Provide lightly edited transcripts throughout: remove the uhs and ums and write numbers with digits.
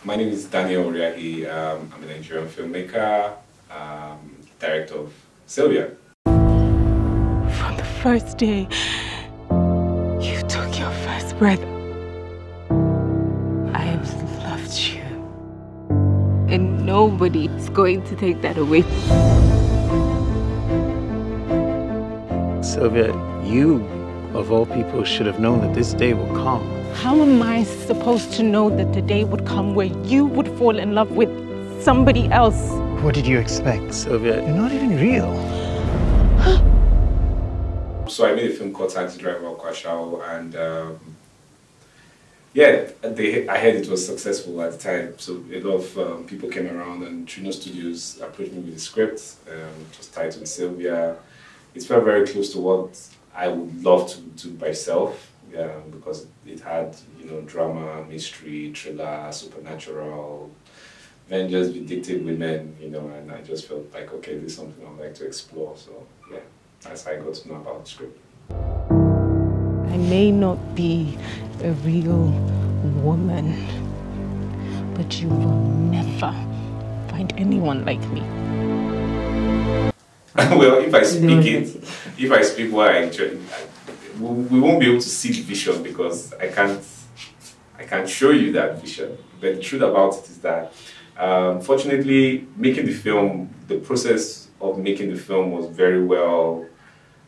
My name is Oriahi. I'm a Nigerian filmmaker, director of Sylvia. From the first day you took your first breath, I have loved you. And nobody is going to take that away. Sylvia, you, of all people, should have known that this day will come. How am I supposed to know that the day would come where you would fall in love with somebody else? What did you expect, Sylvia? You're not even real. So I made a film called Taxi Driver Kwashao, and yeah, I heard it was successful at the time. So a lot of people came around, and Trino Studios approached me with the script. It was titled Sylvia. It felt very close to what I would love to do myself, because it had, drama, mystery, thriller, supernatural, Avengers, vindictive women, and I just felt like, okay, this is something I would like to explore. So yeah, that's how I got to know about the script. I may not be a real woman, but you will never find anyone like me. Well, if I speak what I enjoy, we won't be able to see the vision because I can't show you that vision. But the truth about it is that, fortunately, making the film, the process of making the film was very well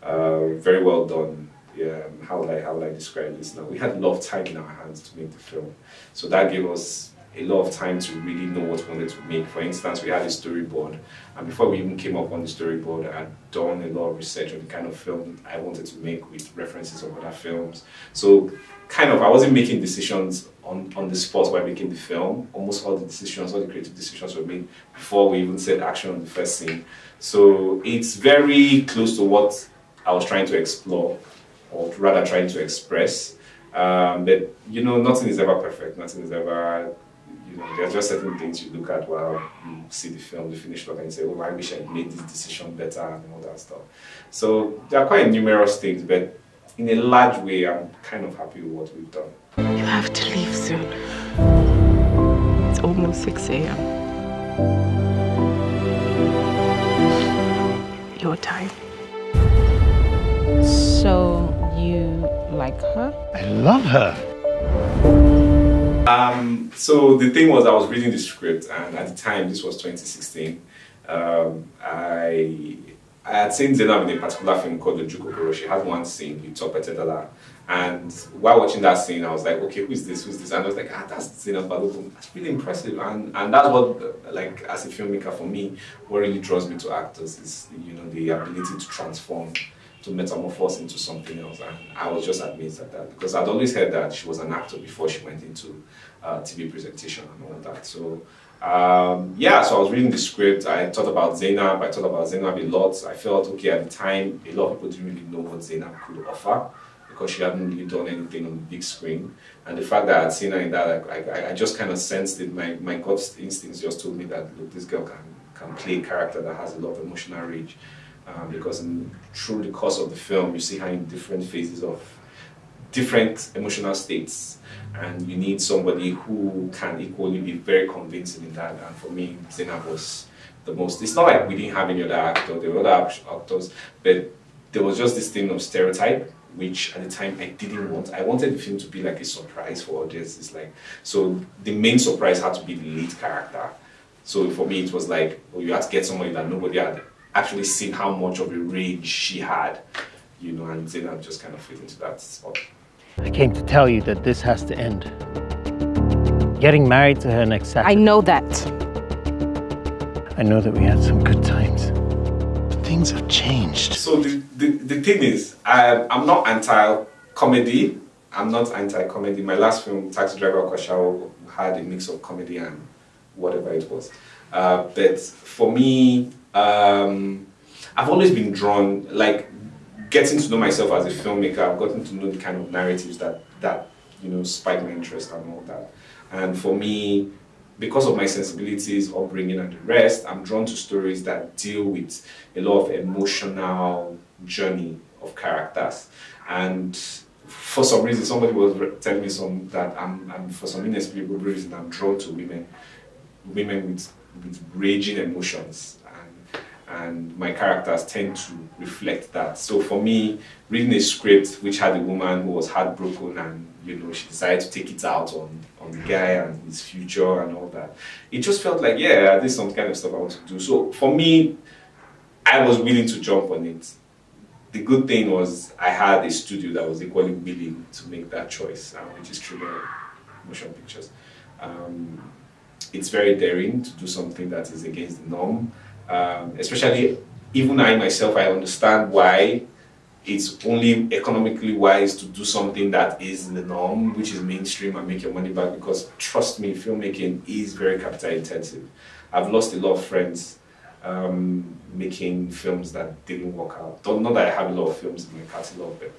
done. Yeah, how would I describe this now? We had a lot of time in our hands to make the film, so that gave us a lot of time to really know what we wanted to make. For instance, we had a storyboard, and before we even came up on the storyboard, I had done a lot of research on the kind of film I wanted to make with references of other films. So I wasn't making decisions on the spot while making the film. Almost all the decisions, all the creative decisions were made before we even set action on the first scene. So it's very close to what I was trying to explore, or rather trying to express. But nothing is ever perfect. Nothing is ever, there are just certain things you look at while you see the film, the finished work, and you say, oh, I wish I'd made this decision better and all that stuff. So there are quite numerous things, but in a large way, I'm kind of happy with what we've done. You have to leave soon. It's almost 6 a.m. Your time. So you like her? I love her. So the thing was, I was reading the script, and at the time, this was 2016, I had seen ZANIAB in a particular film called The Jukokoro. She had one scene with Topetedala, and while watching that scene, I was like, okay, who's this? And I was like, that's ZANIAB BALOGUN. That's really impressive, and that's what, like, as a filmmaker, for me, what really draws me to actors is, the ability to transform, to metamorphose into something else. And I was just amazed at that, because I'd always heard that she was an actor before she went into TV presentation and all that. So yeah, so I was reading the script. I thought about ZANIAB. I thought about ZANIAB a lot. I felt, okay, at the time, a lot of people didn't really know what ZANIAB could offer, because she hadn't really done anything on the big screen. And the fact that I'd seen her in that, I just kind of sensed it. My gut instincts just told me that, look, this girl can play a character that has a lot of emotional range. Because through the course of the film, you see her in different phases of different emotional states, and you need somebody who can equally be very convincing in that. And for me, ZANIAB was the most. It's not like we didn't have any other actor, there were other actors, but there was just this thing of stereotype, which at the time I didn't want. I wanted the film to be like a surprise for audiences. So the main surprise had to be the lead character. So for me, it was like, well, you had to get somebody that nobody had actually seen how much of a range she had, and ZANIAB just kind of fit into that spot. I came to tell you that this has to end. Getting married to her next Saturday. I know that. I know that we had some good times, but things have changed. So the thing is, I'm not anti-comedy. My last film, Taxi Driver Kwashao, had a mix of comedy and whatever it was. But for me, I've always been drawn, like, getting to know myself as a filmmaker. I've gotten to know the kind of narratives that spike my interest and all that. And for me, because of my sensibilities, upbringing, and the rest, I'm drawn to stories that deal with a lot of emotional journey of characters. And for some reason, somebody was telling me that I'm for some inexplicable reason, I'm drawn to women with raging emotions, and my characters tend to reflect that. So for me, reading a script which had a woman who was heartbroken and she decided to take it out on the guy and his future and all that, it just felt like, yeah, this is some kind of stuff I want to do. So for me, I was willing to jump on it. The good thing was I had a studio that was equally willing to make that choice, which is Trigger Motion Pictures. It's very daring to do something that is against the norm. Especially, even I myself, I understand why it's only economically wise to do something that is the norm, which is mainstream, and make your money back, because trust me, filmmaking is very capital intensive. I've lost a lot of friends making films that didn't work out. Not that I have a lot of films in my catalog, but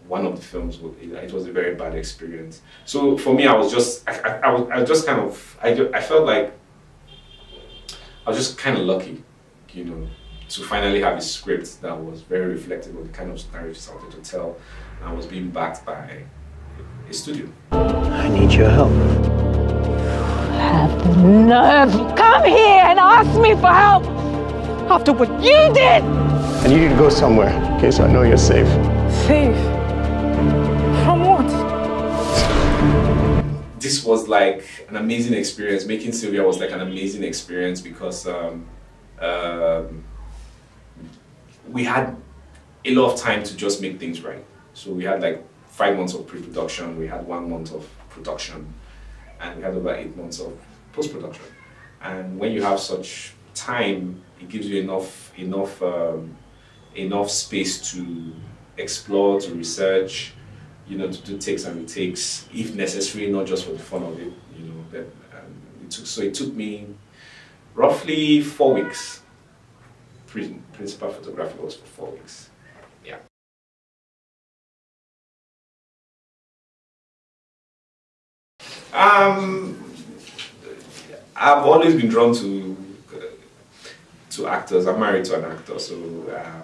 one of the films, it was a very bad experience. So for me, I was just, I felt like I was just kind of lucky, to finally have a script that was very reflective of the kind of narratives I wanted to tell, and I was being backed by a studio. I need your help. Have the nerve to come here and ask me for help after what you did! I need you to go somewhere, in case I know you're safe. Safe? From what? This was like an amazing experience. Making Sylvia was like an amazing experience because we had a lot of time to just make things right. So we had like 5 months of pre-production, we had 1 month of production, and we had over 8 months of post-production. And when you have such time, it gives you enough space to explore, to research, to do takes and retakes, if necessary, not just for the fun of it. It took me roughly 4 weeks. Principal photography was for 4 weeks. Yeah. I've always been drawn to actors. I'm married to an actor, so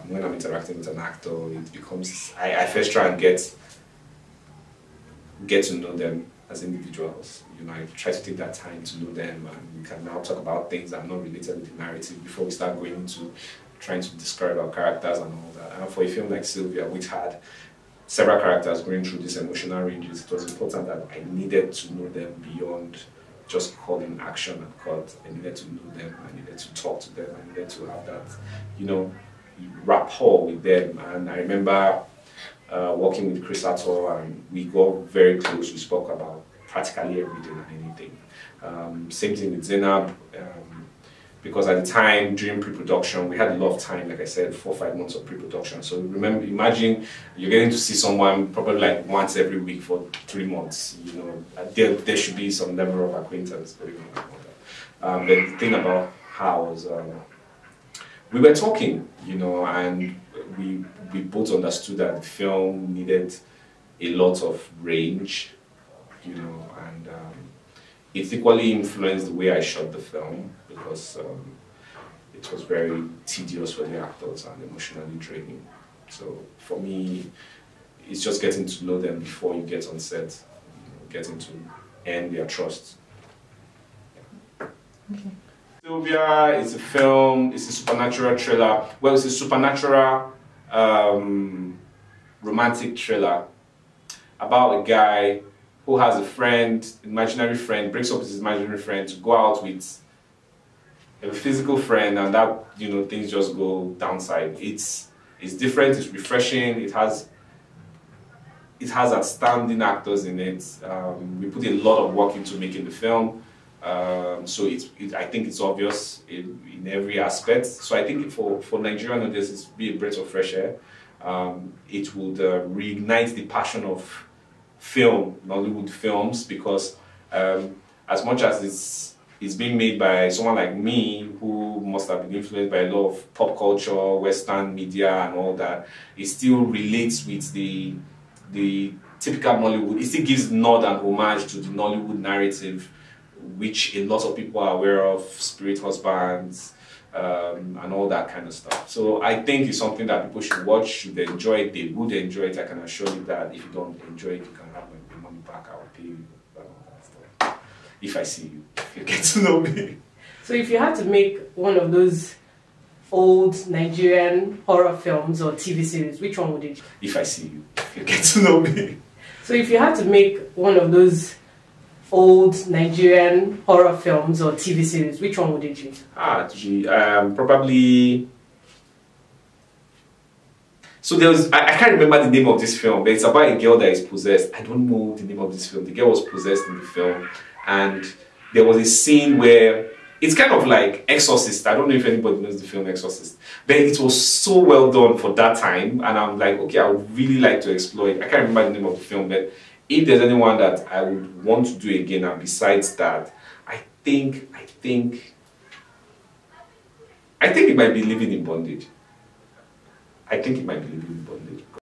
when I'm interacting with an actor, it becomes, I first try and get to know them as individuals. I try to take that time to know them, and we can now talk about things that are not related with the narrative before we start going into trying to describe our characters and all that. And for a film like Sylvia, which had several characters going through these emotional ranges, it was important that I needed to know them beyond just calling action and cut. I needed to know them, I needed to talk to them, I needed to have that, rapport with them. And I remember working with Chris Attor, and we got very close. We spoke about practically everything and anything. Same thing with ZANIAB, because at the time during pre-production we had a lot of time, like I said, 4 or 5 months of pre-production. So imagine you're getting to see someone probably like once every week for 3 months. There should be some level of acquaintance going on. But the thing about how was we were talking, and we both understood that the film needed a lot of range, and it equally influenced the way I shot the film, because it was very tedious for the actors and emotionally draining. So for me, it's just getting to know them before you get on set, getting to earn their trust. Okay. Sylvia is a film, it's a supernatural thriller. Well, it's a supernatural romantic thriller about a guy who has a friend, imaginary friend, breaks up with his imaginary friend to go out with a physical friend, and that, things just go downside. It's different, it's refreshing, it has outstanding actors in it. We put a lot of work into making the film. So I think it's obvious in every aspect. So I think for Nigerian audiences, it'd be a breath of fresh air. It would reignite the passion of film, Nollywood films, because as much as it's being made by someone like me, who must have been influenced by a lot of pop culture, Western media and all that, it still relates with the typical Nollywood. It still gives nod and homage to the Nollywood narrative, which a lot of people are aware of: spirit husbands, and all that kind of stuff. So I think it's something that people should watch, should enjoy it. They would enjoy it. I can assure you that if you don't enjoy it, you can have my money back. I will pay you and all that stuff. If I see you, if you get to know me. So if you had to make one of those old Nigerian horror films or TV series, which one would it be? If I see you, if you get to know me. So if you had to make one of those old Nigerian horror films or TV series, which one would it be? Probably. So there was, I can't remember the name of this film, but it's about a girl that is possessed. I don't know the name of this film. The girl was possessed in the film, and there was a scene where it's kind of like Exorcist. I don't know if anybody knows the film Exorcist, but it was so well done for that time, and I'm like, okay, I would really like to explore it. I can't remember the name of the film, but if there's anyone that I would want to do again, and besides that, I think it might be Living in Bondage. I think it might be Living in Bondage.